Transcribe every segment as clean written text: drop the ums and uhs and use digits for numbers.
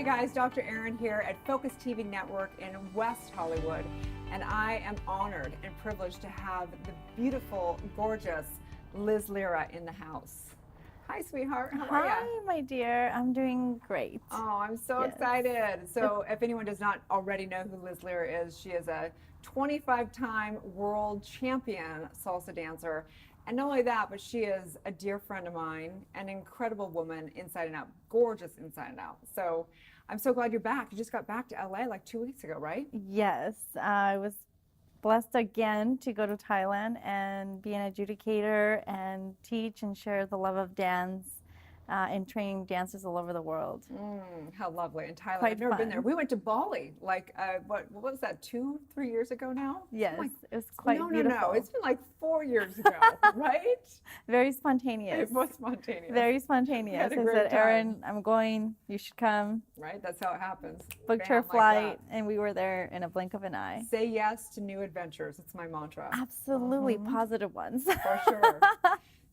guys, Dr. Erin here at Focus TV Network in West Hollywood, and I am honored and privileged to have the beautiful, gorgeous Liz Lyra in the house. Hi, sweetheart. How are you? Hi, my dear. I'm doing great. Oh, I'm so excited. So if anyone does not already know who Liz Lyra is, she is a 25-time world champion salsa dancer. And not only that, but she is a dear friend of mine, an incredible woman inside and out, gorgeous inside and out. So I'm so glad you're back. You just got back to LA like 2 weeks ago, right? Yes, I was blessed again to go to Thailand and be an adjudicator and teach and share the love of dance and training dancers all over the world. How lovely. In Thailand, Quite I've never been fun. there. We went to Bali, like, what was that, 2-3 years ago now? Yes, Like, it was quite beautiful. No, it's been like 4 years ago, right? Very spontaneous. It was spontaneous. Very spontaneous. Had a I great said, time. Erin, I'm going. You should come. Right? That's how it happens. Booked Bam, her like flight, and we were there in a blink of an eye. that. Say yes to new adventures. It's my mantra. Absolutely positive ones. For sure.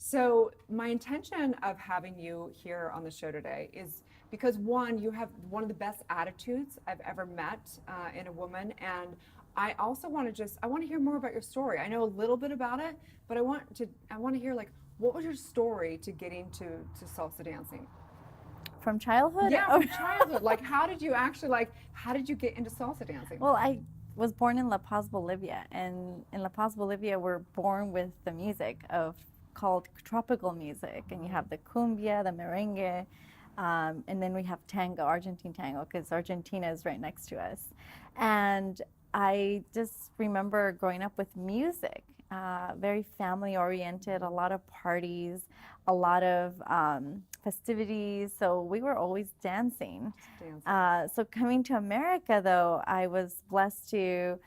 So my intention of having you here on the show today is because, one, you have one of the best attitudes I've ever met in a woman, and I also want to hear more about your story. I know a little bit about it, but I want to hear, like, what was your story to getting to salsa dancing? From childhood? Yeah, from childhood. Like, how did you get into salsa dancing? Well, I was born in La Paz, Bolivia, and in La Paz, Bolivia, we're born with the music called tropical music, and you have the cumbia, the merengue, and then we have tango, Argentine tango, because Argentina is right next to us. And I just remember growing up with music, very family oriented, a lot of parties, a lot of festivities, so we were always dancing. So coming to America, though, I was blessed to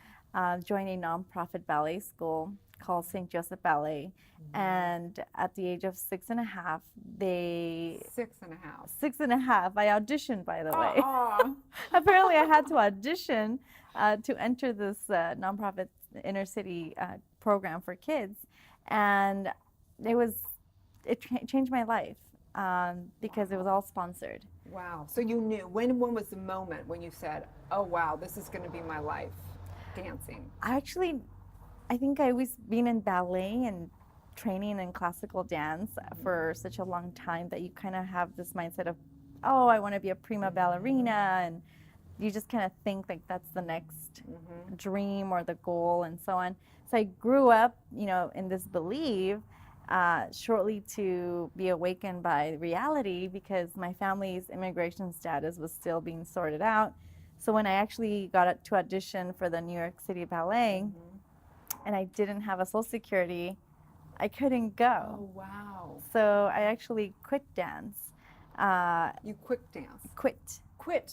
join a nonprofit ballet school called St. Joseph Ballet. And at the age of 6.5, 6.5, I auditioned, by the way. Apparently I had to audition to enter this nonprofit inner city program for kids. And it changed my life because it was all sponsored. Wow. So you knew, when was the moment when you said, oh wow, this is going to be my life, dancing? I think I always been in ballet and training in classical dance for such a long time that you kind of have this mindset of, oh, I want to be a prima ballerina, and you just kind of think like that's the next dream or the goal and so on. So I grew up, in this belief, shortly to be awakened by reality because my family's immigration status was still being sorted out. So when I actually got to audition for the New York City Ballet, and I didn't have a Social Security, I couldn't go. Oh, wow. So I actually quit dance. You quit dance? Quit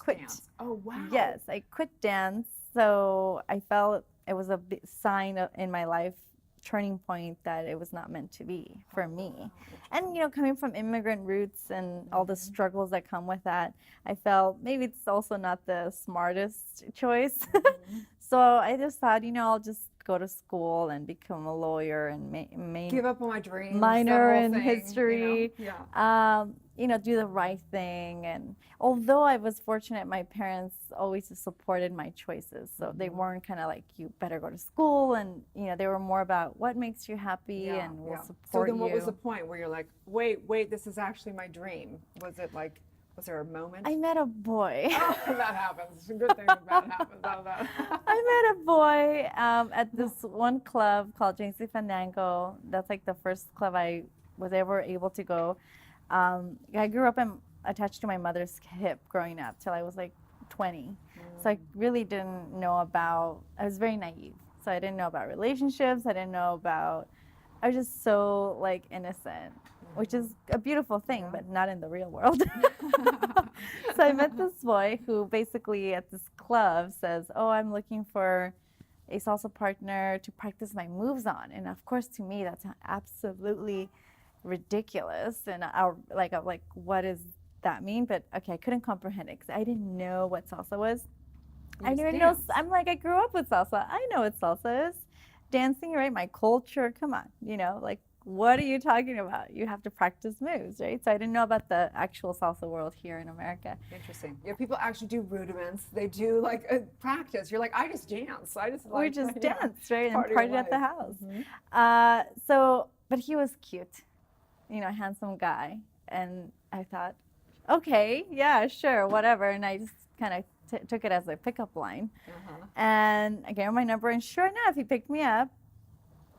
Dance. Oh, wow. Yes, I quit dance. So I felt it was a sign in my life, turning point, that it was not meant to be for me. And, coming from immigrant roots and all the struggles that come with that, I felt maybe it's also not the smartest choice. So I just thought, I'll just go to school and become a lawyer and give up on my dreams. Minor in history. Do the right thing. And although I was fortunate, my parents always supported my choices. So they weren't kind of like, you better go to school. And, they were more about what makes you happy and we'll support you. So then what was the point where you're like, wait, this is actually my dream? Was there a moment? I met a boy. Oh, that happens. Good thing that happens out of that. I met a boy at this one club called JC Fandango. That's like the first club I was ever able to go. I grew up attached to my mother's hip growing up till I was like 20. So I really didn't know I was very naive. So I didn't know about relationships. I was just so like innocent, which is a beautiful thing, but not in the real world. So I met this boy who basically at this club says, oh, I'm looking for a salsa partner to practice my moves on. And of course, to me, that's absolutely ridiculous. And I'm like, what does that mean? But okay, I couldn't comprehend it because I didn't know what salsa was. I didn't know. I'm like, I grew up with salsa. I know what salsa is. Dancing, right? My culture. Come on, like what are you talking about? You have to practice moves, right? So I didn't know about the actual salsa world here in America. Interesting. Yeah, people actually do rudiments. They do like a practice. You're like, I just dance. I just We like just yeah, danced, right? it's And part of your partied at the life. house. Mhm. But he was cute, handsome guy. And I thought, okay, yeah, sure, whatever. And I just kind of took it as a pickup line. Uh-huh. And I gave him my number, and sure enough, he picked me up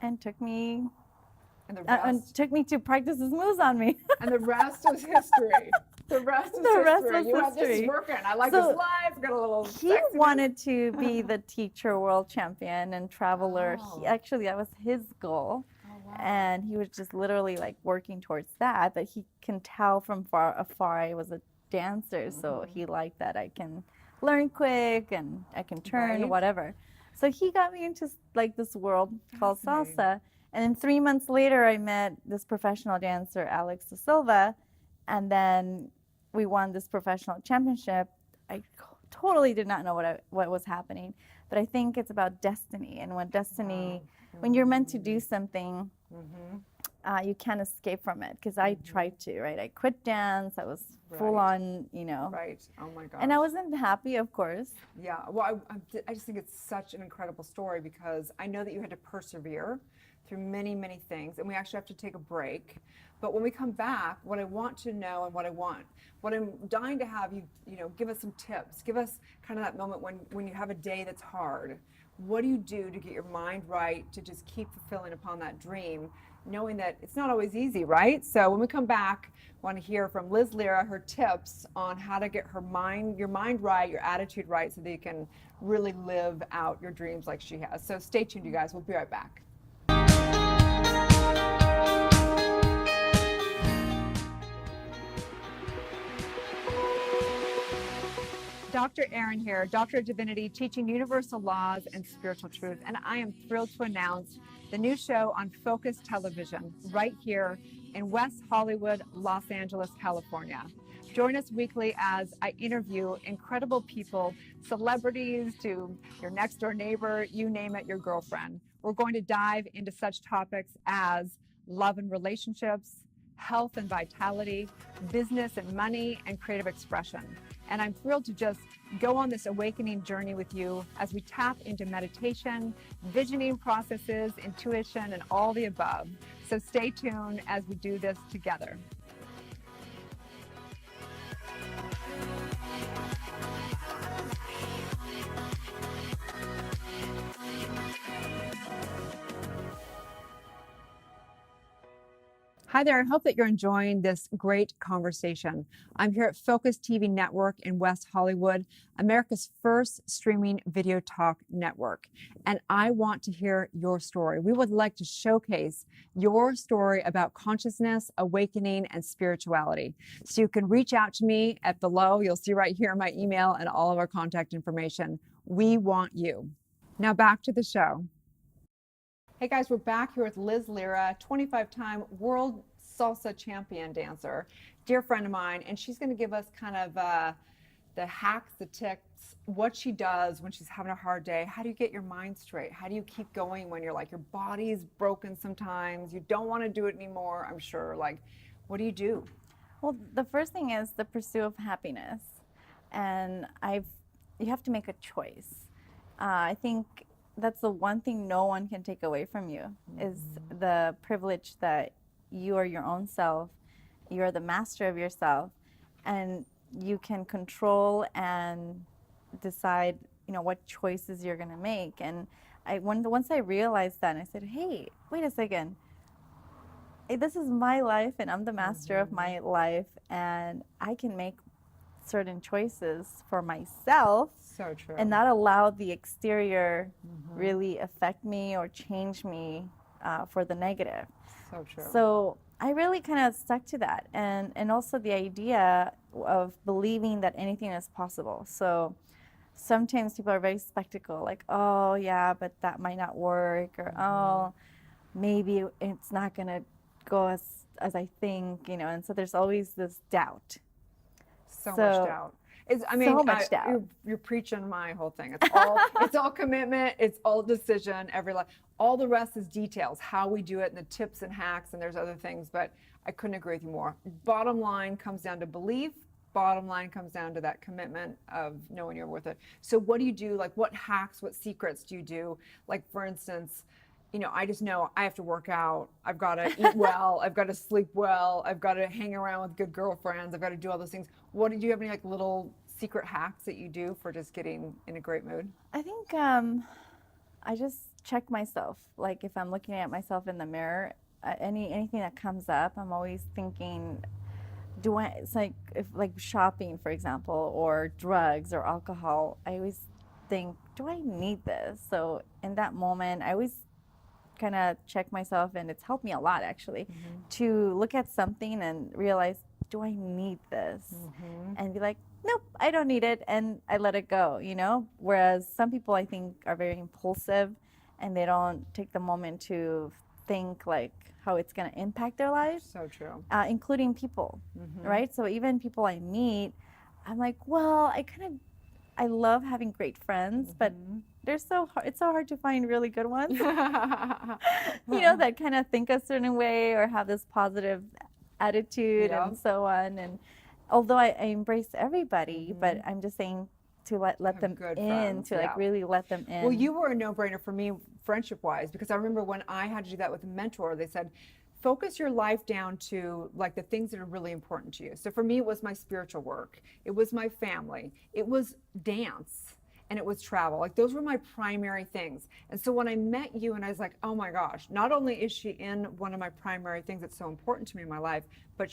and And the and rest took me to practice his moves on me. and the rest was history. The rest is The rest history. was You have this is history. working. I like So this life. Got a little he sexiness. wanted to be the teacher world champion and traveler. Oh. Actually, that was his goal. Oh, wow. And he was just literally like working towards that. But he can tell from afar I was a dancer. So he liked that I can learn quick and I can turn, Right. whatever. So he got me into like this world called Fascinating. salsa. And then 3 months later, I met this professional dancer, Alex Da Silva. And then we won this professional championship. I totally did not know what was happening. But I think it's about destiny. And when destiny, when you're meant to do something, you can't escape from it. Because I tried to, right? I quit dance. I was full Right. on, Right. Oh my gosh. And I wasn't happy, of course. Yeah. Well, I just think it's such an incredible story because I know that you had to persevere through many, many things, and we actually have to take a break. But when we come back, what I want to know and what I'm dying to have you, give us some tips. Give us kind of that moment when you have a day that's hard. What do you do to get your mind right to just keep fulfilling upon that dream, knowing that it's not always easy, right? So when we come back, I want to hear from Liz Lyra, her tips on how to get your mind right, your attitude right, so that you can really live out your dreams like she has. So stay tuned, you guys. We'll be right back. Dr. Erin here, Doctor of Divinity, teaching universal laws and spiritual truth. And I am thrilled to announce the new show on Focus Television right here in West Hollywood, Los Angeles, California. Join us weekly as I interview incredible people, celebrities to your next door neighbor, you name it, your girlfriend. We're going to dive into such topics as love and relationships, health and vitality, business and money, and creative expression. And I'm thrilled to just go on this awakening journey with you as we tap into meditation, visioning processes, intuition, and all the above. So stay tuned as we do this together. Hi there. I hope that you're enjoying this great conversation. I'm here at Focus TV Network in West Hollywood, America's first streaming video talk network. And I want to hear your story. We would like to showcase your story about consciousness, awakening, and spirituality. So you can reach out to me at below. You'll see right here my email and all of our contact information. We want you. Now back to the show. Hey guys, we're back here with Liz Lyra, 25-time world salsa champion dancer, dear friend of mine, and she's going to give us kind of the hacks, the tips, what she does when she's having a hard day. How do you get your mind straight? How do you keep going when you're like your body's broken sometimes? You don't want to do it anymore, I'm sure. Like, what do you do? Well, the first thing is the pursuit of happiness, and you have to make a choice. I think that's the one thing no one can take away from you is the privilege that you are your own self, you're the master of yourself, and you can control and decide, what choices you're going to make. And once I realized that, I said, hey, wait a second. This is my life, and I'm the master of my life, and I can make certain choices for myself. So true. And not allow the exterior really affect me or change me for the negative. So true. So I really kind of stuck to that, and also the idea of believing that anything is possible. So sometimes people are very skeptical, like, oh yeah, but that might not work, or oh, maybe it's not gonna go as I think, and so there's always this doubt. So much doubt. So much doubt. You're preaching my whole thing. It's all commitment. It's all decision. All the rest is details, how we do it, and the tips and hacks, and there's other things. But I couldn't agree with you more. Bottom line comes down to belief. Bottom line comes down to that commitment of knowing you're worth it. So what do you do? Like, what hacks, what secrets do you do? Like, for instance, I just know I have to work out. I've got to eat well. I've got to sleep well. I've got to hang around with good girlfriends. I've got to do all those things. Do you have any like little secret hacks that you do for just getting in a great mood? I think I just check myself. Like if I'm looking at myself in the mirror, anything that comes up, I'm always thinking, it's like if like shopping, for example, or drugs or alcohol, I always think, do I need this? So in that moment, I always kind of check myself, and it's helped me a lot actually to look at something and realize, do I need this? And be like, nope, I don't need it, and I let it go, whereas some people I think are very impulsive and they don't take the moment to think like how it's going to impact their lives. So true. Including people, right? So even people I meet, I'm like, well, I love having great friends, but it's so hard to find really good ones, that kind of think a certain way or have this positive attitude and so on. And although I embrace everybody, but I'm just saying to let them in, like really let them in. Well, you were a no-brainer for me friendship-wise, because I remember when I had to do that with a mentor, they said, focus your life down to like the things that are really important to you. So for me, it was my spiritual work. It was my family. It was dance. And it was travel. Like those were my primary things. And so when I met you and I was like, oh my gosh, not only is she in one of my primary things that's so important to me in my life, but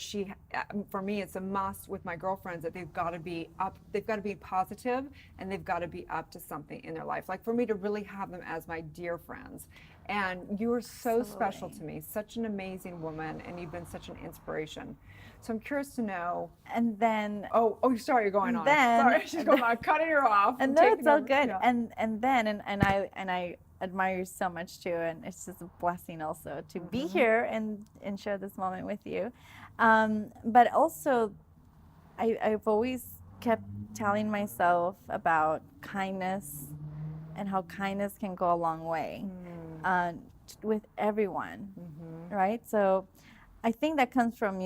for me, it's a must with my girlfriends that they've got to be up, they've got to be positive, and they've got to be up to something in their life. Like for me to really have them as my dear friends. And you were so special to me, such an amazing woman, and you've been such an inspiration. So I'm curious to know. And then. Oh, sorry, you're going on. Sorry, she's going on, cutting her off. And no, it's all good. Yeah. And then I admire you so much too, and it's just a blessing also to be here and share this moment with you. But also, I've always kept telling myself about kindness and how kindness can go a long way with everyone, right? So I think that comes from,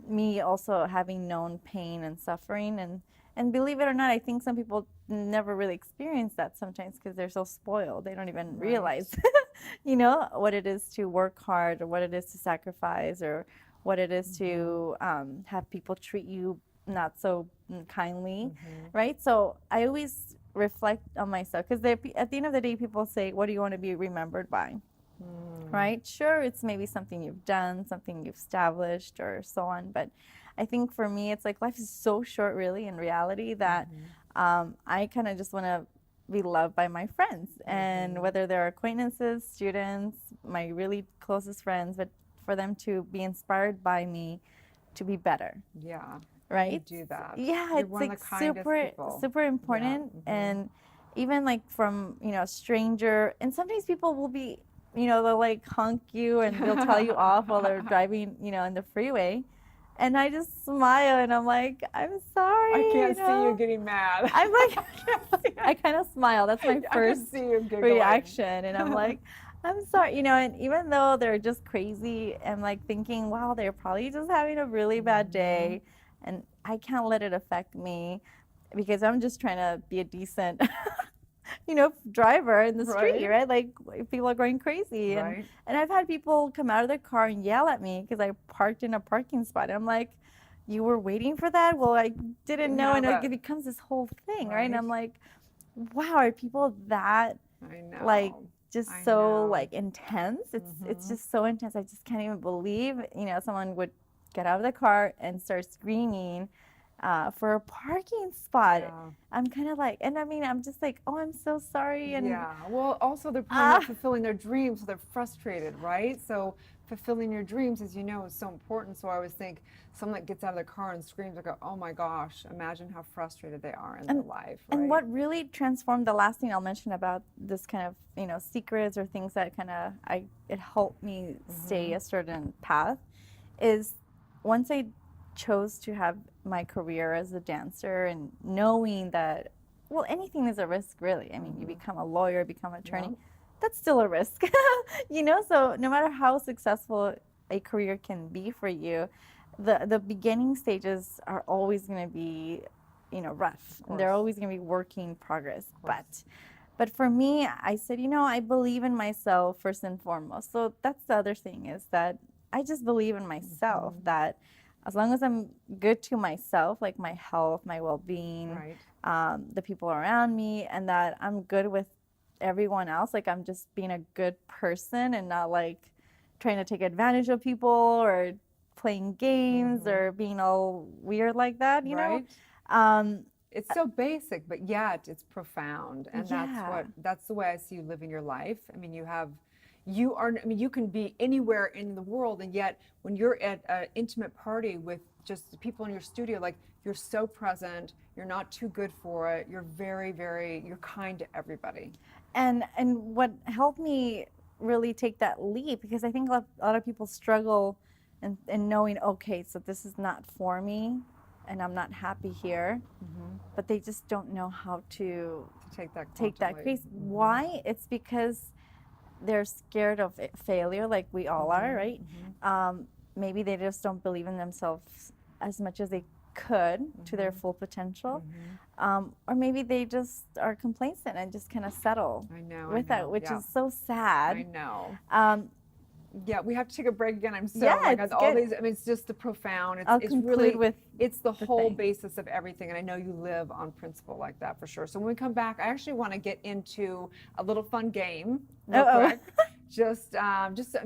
me also having known pain and suffering, and believe it or not, I think some people never really experience that sometimes because they're so spoiled. They don't even realize, what it is to work hard, or what it is to sacrifice, or what it is to have people treat you not so kindly, right? So I always reflect on myself, because at the end of the day, people say, what do you want to be remembered by? Right? Sure, it's maybe something you've done, something you've established, or so on. But I think for me, it's like life is so short, really, in reality, that I kind of just want to be loved by my friends. And whether they're acquaintances, students, my really closest friends, but for them to be inspired by me to be better. Yeah. Right? You do that. Yeah, it's like super important. And even like from, a stranger, and sometimes people will be, they'll like honk you and they'll tell you off while they're driving, in the freeway. And I just smile and I'm like, I'm sorry. I can't see you getting mad. I'm like, I kind of smile. That's my first reaction. And I'm like, I'm sorry, and even though they're just crazy, I'm like thinking, wow, they're probably just having a really bad day. And I can't let it affect me because I'm just trying to be a decent driver in the street, right? Like people are going crazy. And I've had people come out of their car and yell at me because I parked in a parking spot. And I'm like, you were waiting for that? Well, I didn't know. And it becomes this whole thing, right? And I'm like, wow, are people that like just so like intense? It's just so intense. I just can't even believe, someone would get out of the car and start screaming for a parking spot. I'm kind of like, and I mean, I'm just like, oh, I'm so sorry. And well, also they're probably not fulfilling their dreams, so they're frustrated, right? So fulfilling your dreams, as you know, is so important. So I always think someone that gets out of their car and screams, I go, oh my gosh, imagine how frustrated they are in their life. Right? And what really transformed, the last thing I'll mention about this kind of, secrets or things that kind of, it helped me stay a certain path, is once I chose to have my career as a dancer and knowing that, well, anything is a risk, really. I mean, you become a lawyer, become an attorney, Yep. that's still a risk, you know? So no matter how successful a career can be for you, the beginning stages are always going to be, you know, rough. And they're course. always going to be work in progress. course. But for me, I said, you know, I believe in myself first and foremost. So that's the other thing, is that I just believe in myself, that as long as I'm good to myself, like my health, my well-being, Right. the people around me, and that I'm good with everyone else, like I'm just being a good person and not like trying to take advantage of people or playing games or being all weird like that, you know? Right. Um, It's so basic, but yet it's profound. And yeah. that's the way I see you living your life. I mean, I mean, you can be anywhere in the world, and yet when you're at an intimate party with just the people in your studio, like you're so present, you're not too good for it, you're you're kind to everybody. And what helped me really take that leap, because I think a lot of people struggle in knowing, okay, so this is not for me and I'm not happy here, but they just don't know how to To take that take that quantum leap. grace. Why? It's because they're scared of failure, like we all are, right? Maybe they just don't believe in themselves as much as they could to their full potential. Or maybe they just are complacent and just kind of settle I know, with I that, know. which Yeah. is so sad. I know. Um, Yeah, we have to take a break again. I'm so, Yeah, like, it's all good. these, I mean, it's just the profound. I'll It's conclude really, with it's the the whole thing. basis of everything. And I know you live on principle like that for sure. So when we come back, I actually want to get into a little fun game real Uh-oh. quick. Just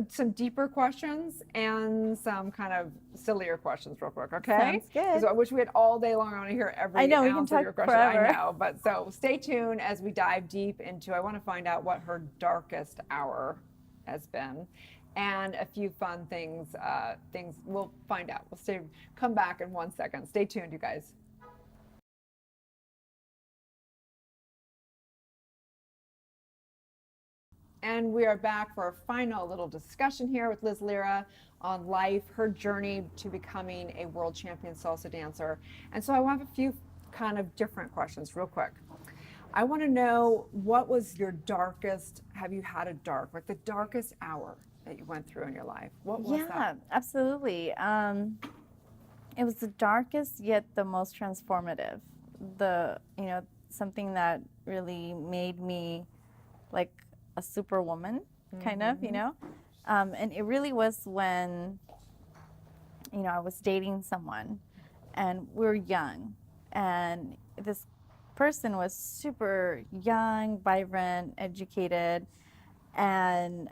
some deeper questions and some kind of sillier questions real quick, okay? Sounds good. Because I wish we had all day long. I want to hear every I know, we can ounce of talk your question. forever. I know, but so stay tuned as we dive deep into, I want to find out what her darkest hour has been, and a few fun things. Things we'll find out. Come back in 1 second. Stay tuned, you guys. And we are back for our final little discussion here with Liz Lyra on life, her journey to becoming a world champion salsa dancer. And so I have a few kind of different questions, real quick. I want to know, what was your darkest? Have you had a like the darkest hour that you went through in your life? What was Yeah, that? absolutely. It was the darkest yet the most transformative. You know, something that really made me like a superwoman, kind of, you know? And it really was when, you know, I was dating someone and we were young, and this person was super young, vibrant, educated, and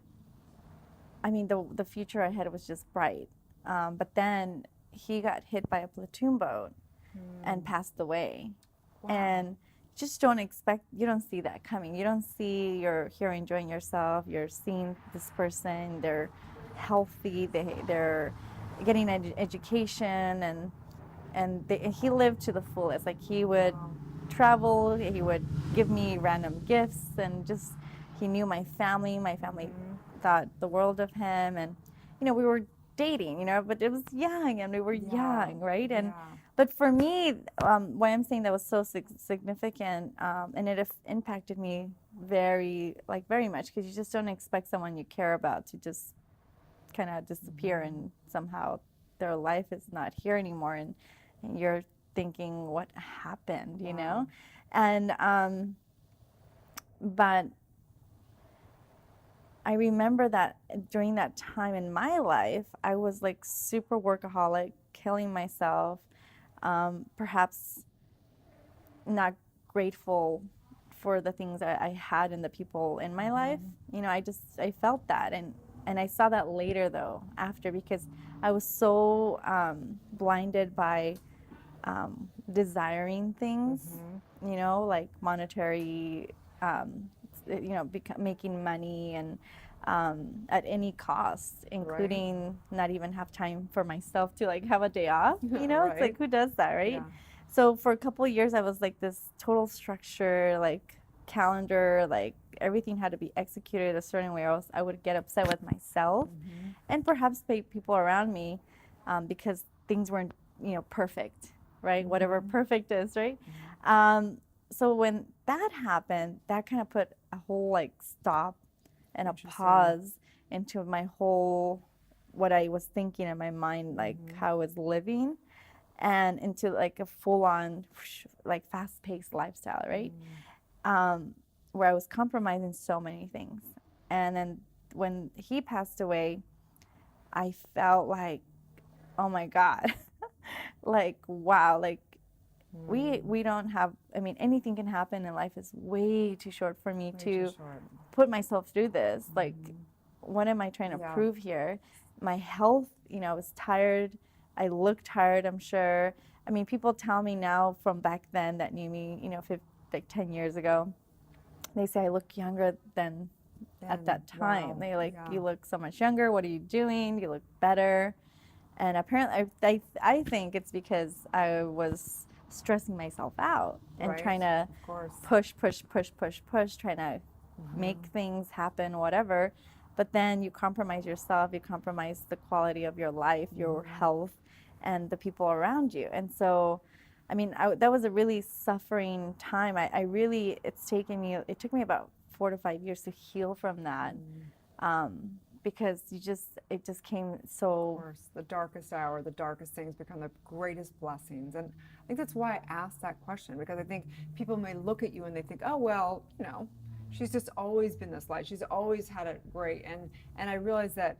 I mean, the future ahead was just bright. But then he got hit by a platoon boat and passed away. And just don't expect, you don't see that coming. You don't see you're here enjoying yourself, you're seeing this person, they're healthy, they're getting education, and he lived to the fullest. Like he would travel, he would give me random gifts, and just he knew my family. My family thought the world of him, and you know, we were dating, you know, but it was young, and we were young, right? And but for me, why I'm saying that was so significant, and it impacted me very much, because you just don't expect someone you care about to just kind of disappear, and somehow their life is not here anymore, and you're thinking, what happened, you know? And but I remember that during that time in my life, I was like super workaholic, killing myself, perhaps not grateful for the things that I had and the people in my life. You know, I felt that, and I saw that later though, after, because I was so blinded by desiring things, you know, like monetary, you know, making money, and at any cost, including not even have time for myself to like have a day off. You know, it's like, who does that, right? Yeah. So for a couple of years, I was like this total structure, like calendar, like everything had to be executed a certain way, or else I would get upset with myself and perhaps people around me, because things weren't, you know, perfect. right? Whatever perfect is, right? So when that happened, that kind of put a whole like stop and a Interesting. pause into my whole, what I was thinking in my mind, like how I was living, and into like a full-on like fast-paced lifestyle, right? Where I was compromising so many things. And then when he passed away, I felt like, oh my God, like wow, like we don't have, I mean, anything can happen, and life is way too short for me to put myself through this. Like, what am I trying to prove here? My health, you know, I was tired. I looked tired, I'm sure. I mean, people tell me now from back then that knew me, you know, like 10 years ago, they say I look younger than at that time. Wow. They like, you look so much younger. What are you doing? You look better. And apparently, I think it's because I was stressing myself out and trying to push, trying to make things happen, whatever. But then you compromise yourself, you compromise the quality of your life, your health, and the people around you. And so, I mean, that was a really suffering time. I really, it took me about 4 to 5 years to heal from that. Because it just came so. Of course, the darkest hour, the darkest things become the greatest blessings. And I think that's why I asked that question, because I think people may look at you and they think, oh, well, you know, she's just always been this light. She's always had it great. And I realized that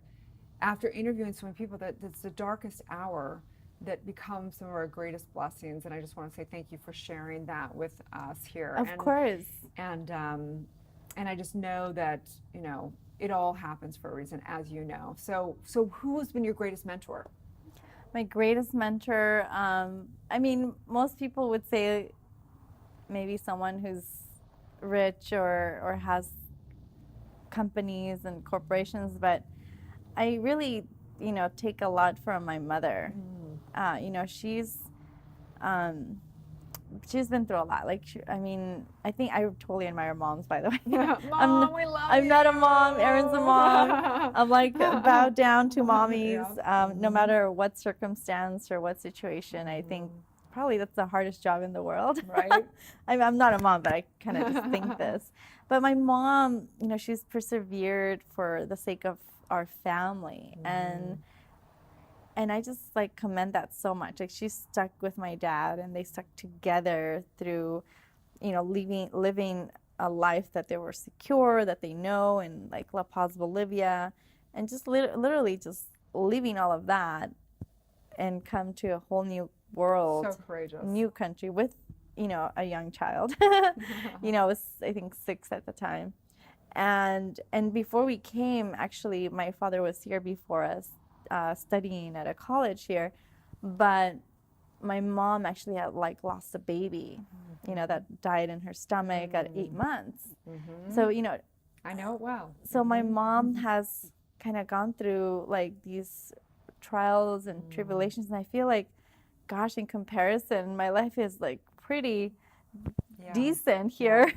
after interviewing so many people, that it's the darkest hour that becomes some of our greatest blessings. And I just want to say thank you for sharing that with us here. Of course. And I just know that, you know, it all happens for a reason, as you know. So who has been your greatest mentor? My greatest mentor, I mean, most people would say maybe someone who's rich or has companies and corporations, but I really, you know, take a lot from my mother. You know, she's been through a lot. Like, I mean, I think I totally admire moms, by the way. Mom, we love I'm you. not a mom. Erin's a mom. I'm like, bow down to mommies, no matter what circumstance or what situation. I think probably that's the hardest job in the world. Right. I'm not a mom, but I kind of just think this. But my mom, you know, she's persevered for the sake of our family. And I just like commend that so much. Like, she stuck with my dad, and they stuck together through, you know, living a life that they were secure, that they know, and like La Paz, Bolivia, and just literally just leaving all of that and come to a whole new world, So courageous. new country with, you know, a young child. You know, I was, I think, 6 at the time. And before we came, actually, my father was here before us, studying at a college here, but my mom actually had like lost a baby, you know, that died in her stomach at 8 months. So, you know, I know it well. so my mom has kind of gone through like these trials and tribulations, and I feel like, gosh, in comparison, my life is like pretty decent here.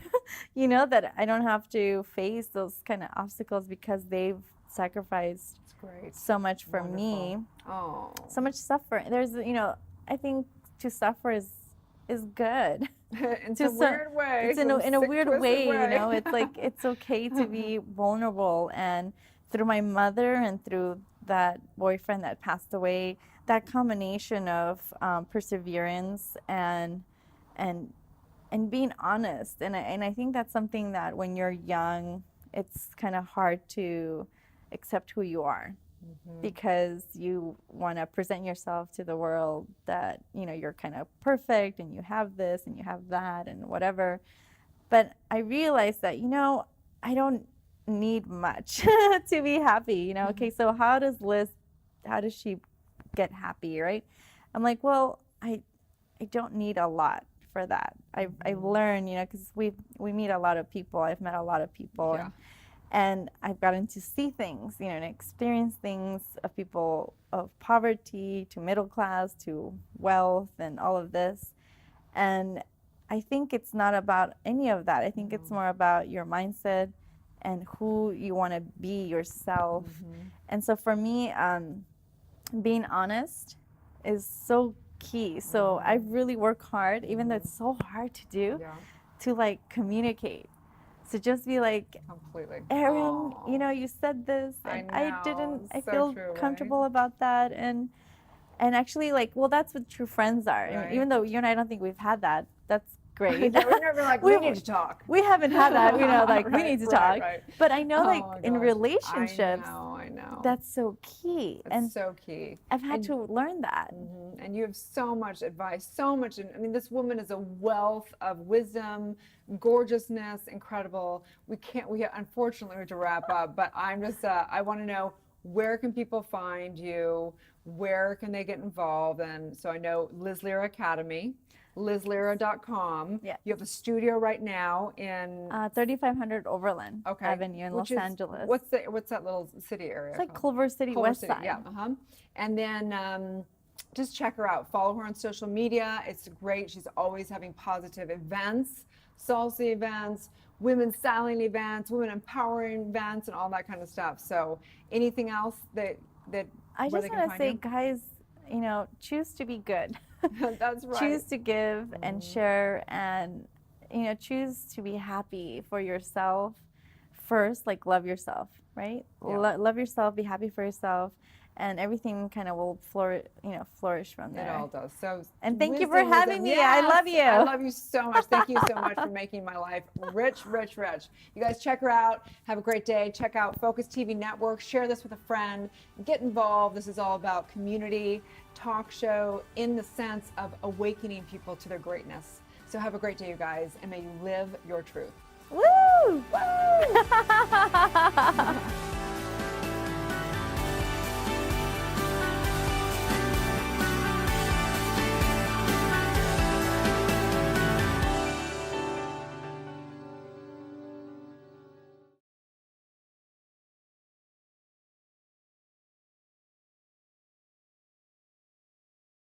You know, that I don't have to face those kind of obstacles because they've sacrificed so much for me. Oh, so much suffering. There's, you know, I think to suffer is good. in some weird way. It's in a weird way, you know. It's like, it's okay to be vulnerable. And through my mother and through that boyfriend that passed away, that combination of perseverance and being honest, and I think that's something that when you're young, it's kind of hard to accept who you are, because you want to present yourself to the world that, you know, you're kind of perfect and you have this and you have that and whatever. But I realized that, you know, I don't need much to be happy, you know. Okay, so how does she get happy, right? I'm like, well, I don't need a lot for that. I've learned, you know, because we meet a lot of people. I've met a lot of people, and I've gotten to see things, you know, and experience things of people of poverty to middle class to wealth and all of this. And I think it's not about any of that. I think it's more about your mindset and who you want to be yourself. And so for me, being honest is so key. So I really work hard, even though it's so hard to do, Yeah, to like communicate. So just be like, completely. Erin, Aw, you know, you said this, I and I know. didn't. I So feel true, right? comfortable about that, and actually, like, well, that's what true friends are. And Right. even though you and I don't think we've had that, that's great. Yeah, we've never like, we We- need to talk. We haven't had that, you know, like we Right, need to right, talk. right. But I know, like Oh my in gosh. relationships, I know. that's so key, That's and so key. I've had And to learn that. And you have so much advice, so much. I mean, this woman is a wealth of wisdom, gorgeousness, incredible. Unfortunately, we have to wrap up, but I'm just, I want to know, where can people find you? Where can they get involved? And so I know Liz Lyra Academy, lizlyra.com. Yeah. You have a studio right now in 3500 Overland okay, Avenue in which Los is- Angeles. What's that little city area It's like called? Culver City, Culver West City, Side. yeah, and then just check her out. Follow her on social media. It's great. She's always having positive events, salsa events, women styling events, women empowering events, and all that kind of stuff. So, anything else that I where just they can want to find say, you? guys, you know, choose to be good. That's right. Choose to give and share, and you know, choose to be happy for yourself first. Like, love yourself, right? Yeah. Love yourself, be happy for yourself, and everything kind of will flourish from there. It all does. So, And thank you for wisdom, having me. I Yes, love you. I love you so much. Thank you so much for making my life rich, rich, rich. You guys check her out. Have a great day. Check out Focus TV Network. Share this with a friend. Get involved. This is all about community talk show in the sense of awakening people to their greatness. So have a great day, you guys, and may you live your truth. Woo! Woo!